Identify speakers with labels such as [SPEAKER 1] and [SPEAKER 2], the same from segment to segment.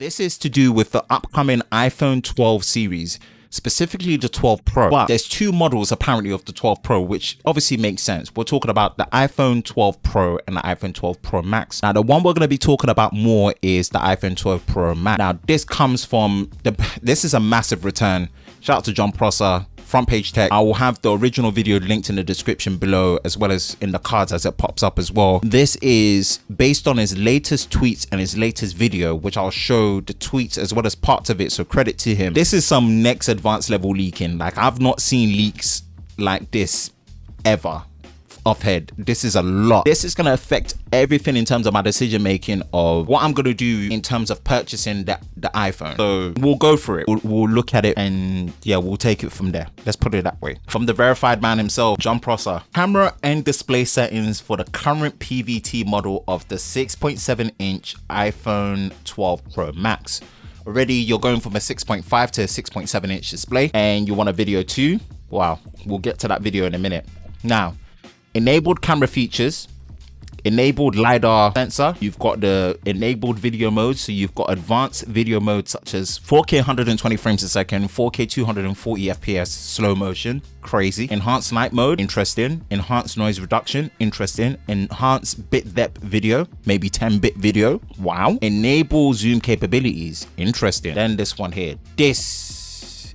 [SPEAKER 1] This is to do with the upcoming iPhone 12 series, specifically the 12 Pro. But there's two models apparently of the 12 Pro, which obviously makes sense. We're talking about the iPhone 12 Pro and the iPhone 12 Pro Max. Now, the one we're going to be talking about more is the iPhone 12 Pro Max. Now, this comes from this is a massive return. Shout out to Jon Prosser, Front Page Tech. I will have the original video linked in the description below, as well as in the cards as it pops up as well. This is based on his latest tweets and his latest video, which I'll show the tweets as well as parts of it, so credit to him. This is some next advanced level leaking. Like, I've not seen leaks like this ever. Off head, this is a lot. This is going to affect everything in terms of my decision making of what I'm going to do in terms of purchasing the iPhone. So we'll go for it. We'll look at it and yeah, we'll take it from there. Let's put it that way. From the verified man himself, Jon Prosser. Camera and display settings for the current PVT model of the 6.7 inch iPhone 12 Pro Max. Already you're going from a 6.5 to a 6.7 inch display, and you want a video too. Wow, we'll get to that video in a minute. Now, enabled camera features, enabled LiDAR sensor, you've got the enabled video mode, so you've got advanced video mode such as 4K 120 frames a second, 4K 240 FPS slow motion, crazy, enhanced night mode, interesting, enhanced noise reduction, interesting, enhanced bit depth video, maybe 10-bit video, wow, enable zoom capabilities, interesting. Then this one here, this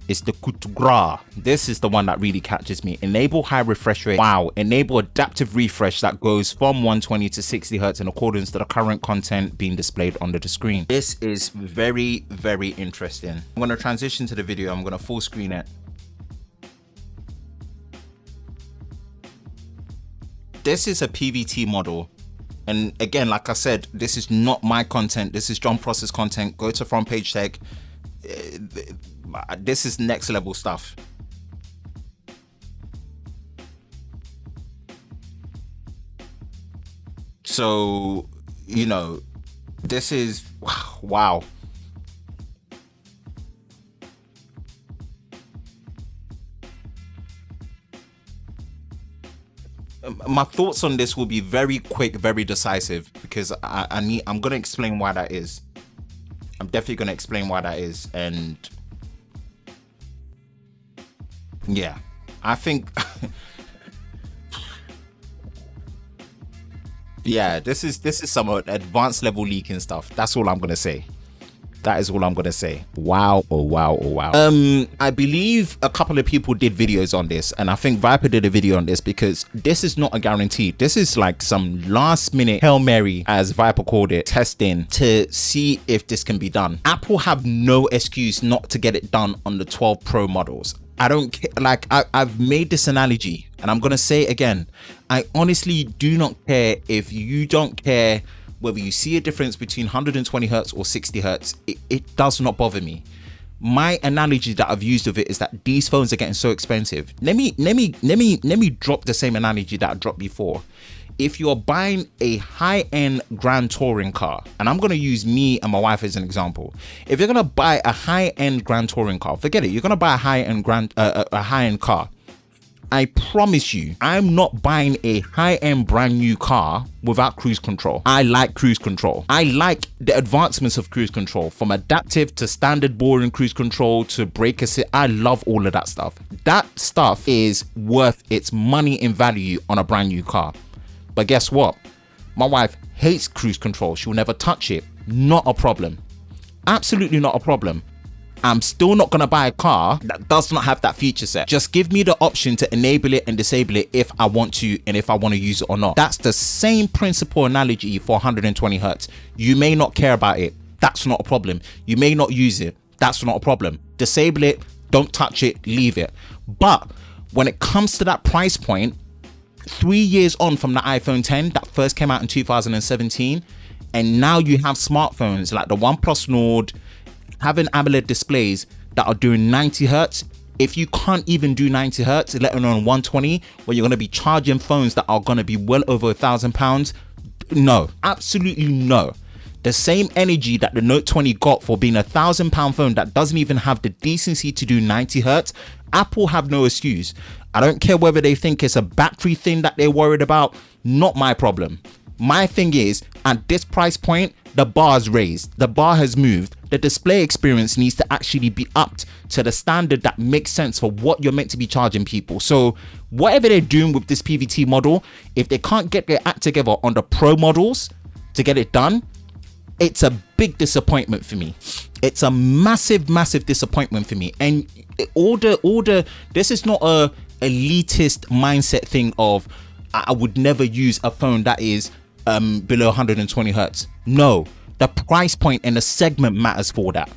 [SPEAKER 1] is the coup de grace. This is the one that really catches me. Enable high refresh rate. Wow. Enable adaptive refresh that goes from 120 to 60 Hertz in accordance to the current content being displayed under the screen. This is very, very interesting. I'm going to transition to the video. I'm going to full screen it. This is a PVT model. And again, like I said, this is not my content. This is Jon Prosser's content. Go to Front Page Tech. This is next level stuff. So, you know, this is wow. My thoughts on this will be very quick, very decisive, because I'm going to explain why that is. I'm definitely going to explain why that is. And yeah, I think yeah, this is some advanced level leaking stuff. That's all I'm going to say. That is all I'm going to say. Wow. Oh, wow. Oh, wow. I believe a couple of people did videos on this, and I think Viper did a video on this, because this is not a guarantee. This is like some last minute Hail Mary, as Viper called it, testing to see if this can be done. Apple have no excuse not to get it done on the 12 Pro models. I don't care. Like, I've made this analogy, and I'm going to say it again. I honestly do not care if you don't care whether you see a difference between 120 Hertz or 60 Hertz. It does not bother me. My analogy that I've used of it is that these phones are getting so expensive. Let me drop the same analogy that I dropped before. If you're buying a high-end Grand Touring car, and I'm going to use me and my wife as an example. If you're going to buy a high-end Grand Touring car, forget it. You're going to buy a high-end car. I promise you, I'm not buying a high-end brand new car without cruise control. I like cruise control. I like the advancements of cruise control, from adaptive to standard boring cruise control to brake assist. I love all of that stuff. That stuff is worth its money in value on a brand new car. But guess what? My wife hates cruise control. She'll never touch it. Not a problem. Absolutely not a problem. I'm still not going to buy a car that does not have that feature set. Just give me the option to enable it and disable it if I want to, and if I want to use it or not. That's the same principle analogy for 120 Hertz. You may not care about it. That's not a problem. You may not use it. That's not a problem. Disable it. Don't touch it. Leave it. But when it comes to that price point, 3 years on from the iPhone 10 that first came out in 2017, and now you have smartphones like the OnePlus Nord having AMOLED displays that are doing 90 Hertz. If you can't even do 90 Hertz, let alone 120, where you're going to be charging phones that are going to be well over £1,000, no, absolutely no. The same energy that the Note 20 got for being £1,000 phone that doesn't even have the decency to do 90 Hertz, Apple have no excuse. I don't care whether they think it's a battery thing that they're worried about. Not my problem. My thing is, at this price point, the bar's raised, the bar has moved. The display experience needs to actually be upped to the standard that makes sense for what you're meant to be charging people. So whatever they're doing with this PVT model, if they can't get their act together on the pro models to get it done, it's a big disappointment for me. It's a massive disappointment for me. And this is not a elitist mindset thing of I would never use a phone that is below 120 hertz. No, the price point and the segment matters for that.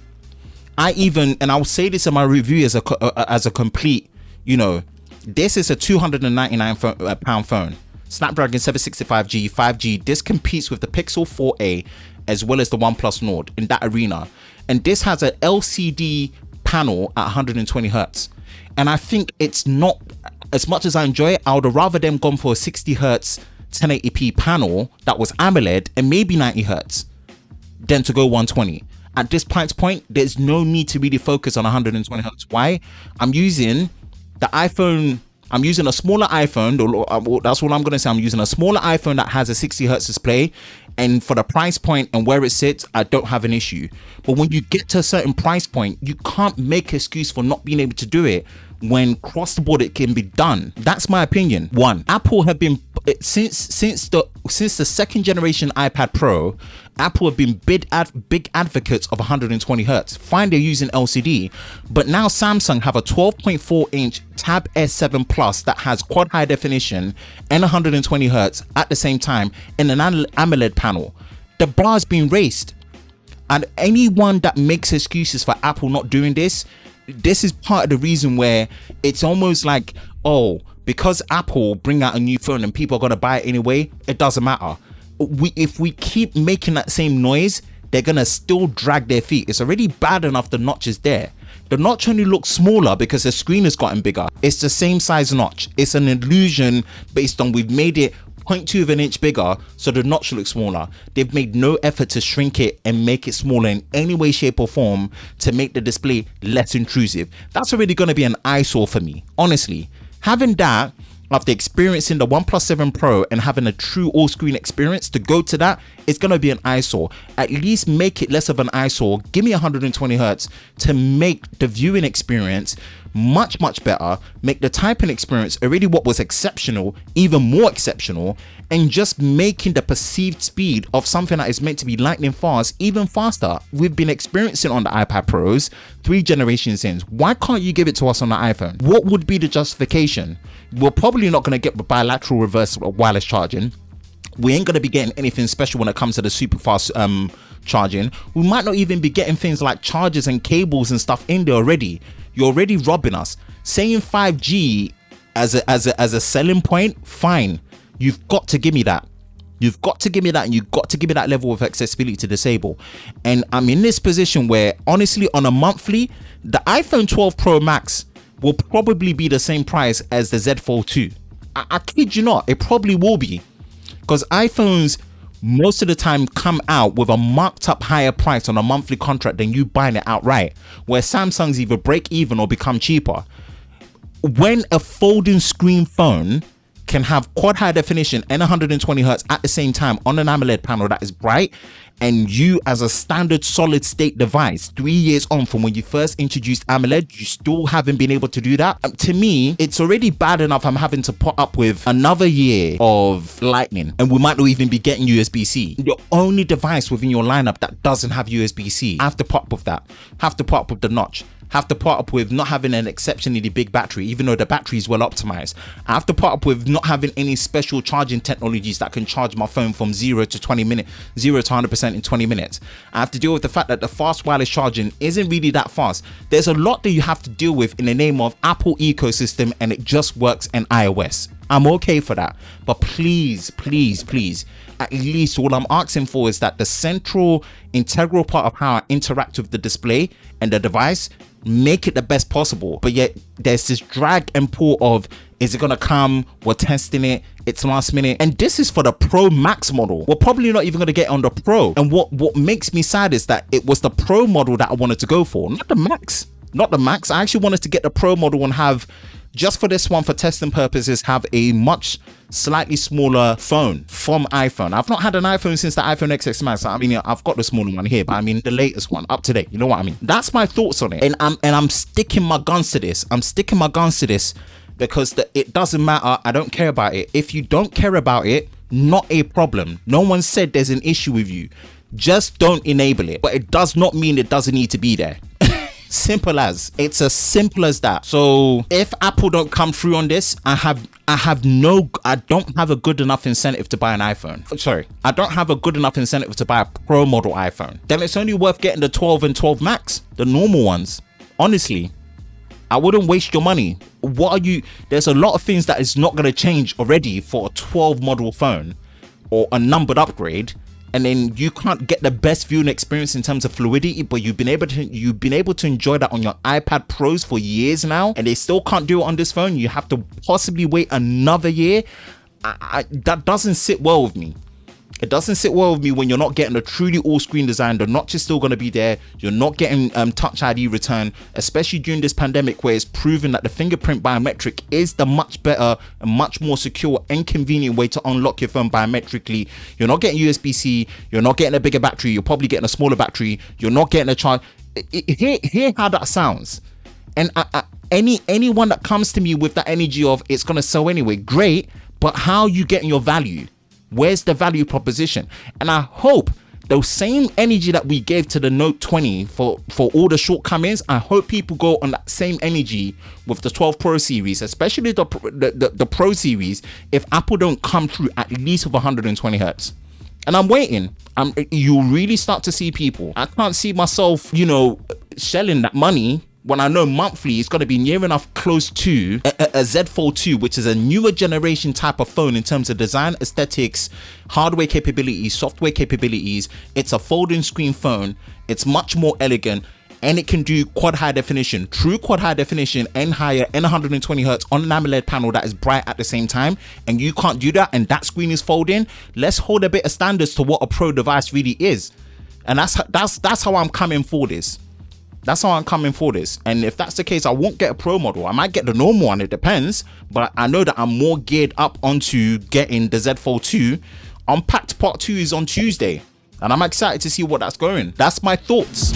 [SPEAKER 1] And I'll say this in my review as a complete, this is a £299 phone, Snapdragon 765G 5G. This competes with the Pixel 4a as well as the OnePlus Nord in that arena, and this has an LCD panel at 120 hertz. And I think it's not, as much as I enjoy it, I would have rather them gone for a 60 hertz 1080p panel that was AMOLED and maybe 90 hertz than to go 120. At this price point, there's no need to really focus on 120 hertz. Why? I'm using a smaller iPhone. That's all I'm going to say. I'm using a smaller iPhone that has a 60 hertz display, and for the price point and where it sits, I don't have an issue. But when you get to a certain price point, you can't make excuse for not being able to do it when cross the board it can be done. That's my opinion. One, Apple have been, since the second generation iPad Pro, Apple have been big advocates of 120 hertz. Fine, they're using LCD, but now Samsung have a 12.4 inch Tab S7 Plus that has quad high definition and 120 hertz at the same time in an AMOLED panel. The bar's been raised, and anyone that makes excuses for Apple not doing this is part of the reason where it's almost like, oh, because Apple bring out a new phone and people are going to buy it anyway, it doesn't matter. If we keep making that same noise, they're going to still drag their feet. It's already bad enough the notch is there. The notch only looks smaller because the screen has gotten bigger. It's the same size notch. It's an illusion based on we've made it 0.2 of an inch bigger, so the notch looks smaller. They've made no effort to shrink it and make it smaller in any way, shape or form to make the display less intrusive. That's already going to be an eyesore for me, honestly. Having that, after experiencing the OnePlus 7 Pro and having a true all-screen experience, to go to that, it's going to be an eyesore. At least make it less of an eyesore. Give me 120 hertz to make the viewing experience much better, make the typing experience already what was exceptional even more exceptional, and just making the perceived speed of something that is meant to be lightning fast even faster. We've been experiencing on the iPad Pros 3 generations in. Why can't you give it to us on the iPhone? What would be the justification? We're probably not going to get bilateral reverse wireless charging. We ain't going to be getting anything special when it comes to the super fast charging. We might not even be getting things like chargers and cables and stuff in there already. You're already robbing us. Saying 5G as a selling point, fine. You've got to give me that. You've got to give me that, and you've got to give me that level of accessibility to disable. And I'm in this position where, honestly, on a monthly, the iPhone 12 Pro Max will probably be the same price as the Z Fold 2. I kid you not, it probably will be. Because iPhones most of the time come out with a marked up higher price on a monthly contract than you buying it outright, where Samsung's either break even or become cheaper. When a folding screen phone can have quad high definition and 120 hertz at the same time on an AMOLED panel that is bright, and you as a standard solid state device 3 years on from when you first introduced AMOLED, you still haven't been able to do that. To me, it's already bad enough I'm having to put up with another year of Lightning, and we might not even be getting USB-C. The only device within your lineup that doesn't have USB-C, I have to put up with that. Have to put up with the notch. Have to put up with not having an exceptionally big battery, even though the battery is well optimized. I have to put up with not having any special charging technologies that can charge my phone from 0 to 100% in 20 minutes. I have to deal with the fact that the fast wireless charging isn't really that fast. There's a lot that you have to deal with in the name of Apple ecosystem, and it just works in iOS. I'm okay for that, but please, at least all I'm asking for is that the central integral part of how I interact with the display and the device, make it the best possible. But yet there's this drag and pull of, is it gonna come? We're testing it. It's last minute. And this is for the Pro Max model. We're probably not even gonna get on the Pro. And what makes me sad is that it was the Pro model that I wanted to go for, not the Max. Not the Max. I actually wanted to get the Pro model and have just for this one, for testing purposes, have a much slightly smaller phone from iPhone. I've not had an iPhone since the iPhone XS Max. I mean, I've got the smaller one here, but I mean the latest one, up to date. You know what I mean? That's my thoughts on it, and I'm sticking my guns to this. Because it doesn't matter. I don't care about it. If you don't care about it, not a problem. No one said there's an issue with you. Just don't enable it. But it does not mean it doesn't need to be there. Simple as. It's as simple as that. So if Apple don't come through on this, I don't have a good enough incentive to buy an iPhone. Sorry, I don't have a good enough incentive to buy a Pro model iPhone. Then it's only worth getting the 12 and 12 Max, the normal ones. Honestly, I wouldn't waste your money. There's a lot of things that is not going to change already for a 12 model phone or a numbered upgrade, and then you can't get the best viewing experience in terms of fluidity, but you've been able to enjoy that on your iPad Pros for years now, and they still can't do it on this phone. You have to possibly wait another year. That doesn't sit well with me. It doesn't sit well with me when you're not getting a truly all-screen design. The notch is still going to be there. You're not getting Touch ID return, especially during this pandemic where it's proven that the fingerprint biometric is the much better and much more secure and convenient way to unlock your phone biometrically. You're not getting USB-C. You're not getting a bigger battery. You're probably getting a smaller battery. You're not getting a charge. Hear how that sounds. And anyone that comes to me with that energy of it's going to sell anyway, great, but how are you getting your value? Where's the value proposition? And I hope the same energy that we gave to the Note 20 for all the shortcomings, I hope people go on that same energy with the 12 Pro series, especially the Pro series, if Apple don't come through at least with 120 hertz. And I'm waiting. You really start to see people. I can't see myself, shelling that money when I know monthly it's going to be near enough close to a Z Fold 2, which is a newer generation type of phone in terms of design, aesthetics, hardware capabilities, software capabilities. It's a folding screen phone. It's much more elegant, and it can do quad high definition, true quad high definition and higher, and 120 hertz on an AMOLED panel that is bright at the same time, and you can't do that, and that screen is folding. Let's hold a bit of standards to what a Pro device really is, and that's how I'm coming for this. That's how I'm coming for this. And if that's the case, I won't get a Pro model. I might get the normal one, it depends. But I know that I'm more geared up onto getting the Z Fold 2. Unpacked Part 2 is on Tuesday, and I'm excited to see what that's going. That's my thoughts.